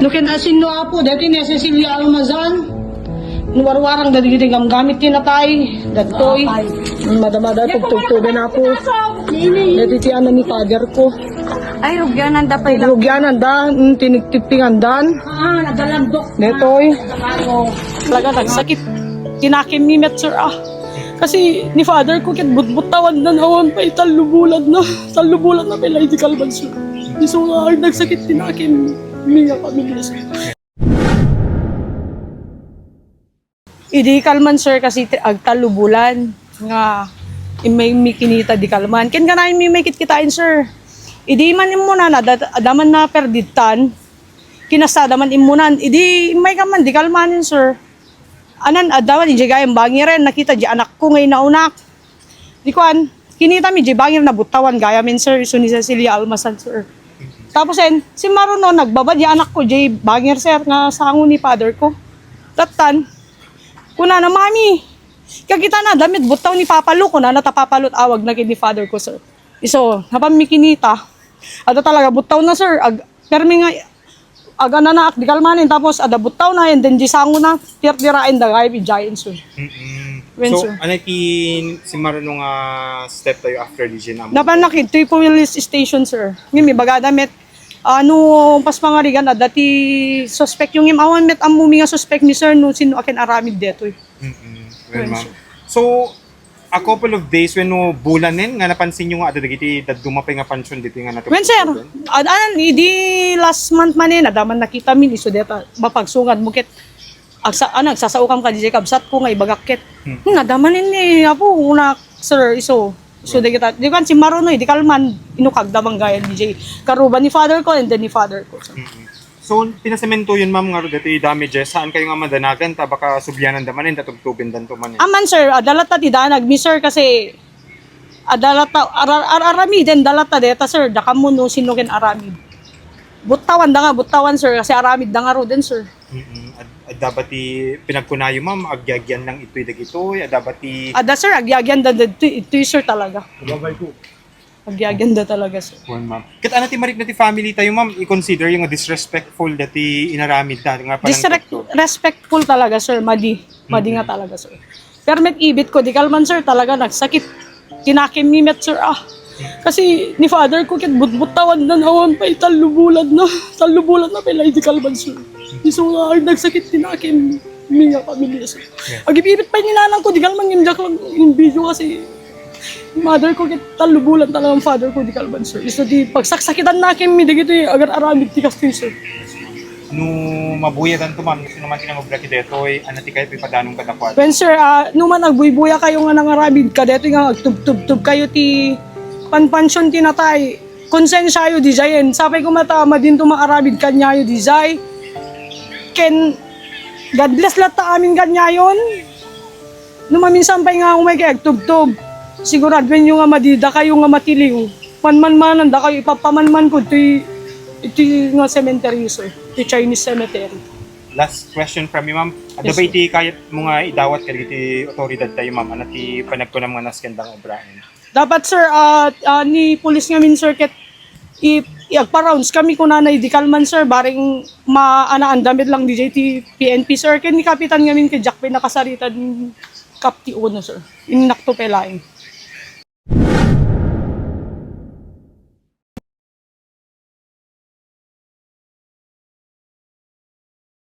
Nukin asin no apo, dati ni Cecilia Almazan. Nuwarwarang dati kita gamit tinatay. Datoy. Madamada tugtugtugan na po. Dati ti ano ni father ko. Ay, rugyanan da pa ilang. Rugyanan da, tinigtipingan dan. Nagalandok. Datoy. Talaga nagsakit. Tinakim ni Met sir Kasi ni father ko kit butbutawan na nawan pa talubulan na. Talubulan na pala iti kalban sir. Iso nga nagsakit tinakim niya pamilya sir. Idi kalman sir kasi agtalubulan nga may kinita di kalman. Ken kanayon may kitain sir. Idi man imuna na adaman na perditan. Kinasada man imunan. Idi may kaman di kalmanin sir. Anan adawan di gayam bangiren nakita di anak ko ngay naunak. Di kuan kinita mi di bangir na butawan gayamin sir iso ni Cecilia Almasan sir. Tapos si Maruno nagbabad di anak ko di bangir sir nga sango ni father ko. Tatan kuna na mami. Kakita na damit butaw ni papalo ko na natapapalot awag na kini father ko sir. Iso napam mi kinita. Ada talaga butaw na sir permi nga aga na naak di kalmanin tapos ada butaw na yan then di sango na tirain da gay giant sir. So ano si Maruno nga step tayo after di siya naman? Napanakit to police station sir. Ngimi baga damit pas pangarigan ada ti suspect yung awan met amumi nga suspect ni sir no sino akin aramid deto. Well, ma'am. So a couple of days when no bulanin nga napansin nyo nga ada dagiti dumapay nga pansyon dito nga natupad. When sir, di last month man nadaman nakita min iso deta mapagsungan mo ket agsasaukam ka di kabsat ko nga ibagakket. Nadaman ni apo una sir iso de kita. Di kan si Maruno di kalman inukag damang gaya DJ. Karuban ni father ko and then ni father ko. So pinasemento yun ma'am nga dito damages saan kayo nga madanagan ta baka subyanan damanin tatugtubin dan to man. Aman sir, adalata ti danag mi sir kasi adalata aramid den dalata deta sir dakam mo no sino ken aramid. Butawan sir kasi aramid da nga ro den sir. Dapat pinagkunayo ma'am agyagyan lang itoy dagitoy dapat Ada sir agyagyan da ito sir talaga. babay ko. Agyagyan da talaga sir. One ma'am. Ket ana ti marik na ti family tayo ma'am i-consider yung disrespectful dati inaramid da nga Disrespectful talaga sir, madi nga talaga sir. Permit ibit ko di kalman sir talaga nagsakit. Tinakim ni Met sir Kasi ni father ko kit butbutawan na nawan pa talubulan na pala di kalman sir. Iso nga nagsakit tinakim niya pamilya sir. Agibibit pa ni nanang ko di kalman imjak lang yung video kasi mother ko kit talubulan talagang father ko di kalban sir. Iso di pagsaksakitan nakin mi digito agar aramid ti kastoy sir. No mabuyadan to ma'am sino man tinangobra ki detoy anati kayo pipadanong kadakwat. When sir no man nagbuybuya kayo nga nangaramid ka deto nga agtub-tub kayo ti panpansyon tinatay. Konsensyayo di jayen. Sapay ko matama din to maaramid kanyayo di jay. Ken God bless lahat ta amin kanyayon. No maminsan pa nga umay kay agtub-tub. Sigurado nyo nga madida kayo nga matiliw. Manman-manan da kayo ipapamanman ko ito nga cemetery sir. Ito Chinese cemetery. Last question from me ma'am. Ada ba iti kayat mo nga idawat ka iti otoridad tayo ma'am ano ti panagkunam nga naskendang obrahan? Dapat sir ni police nga min sir ket iagpa-rounds kami ko nanay di kalman sir baring maanaan damit lang DJ ti PNP sir ken ni kapitan nga min kay Jack nakasaritan kapti uno sir. Inakto pelaing.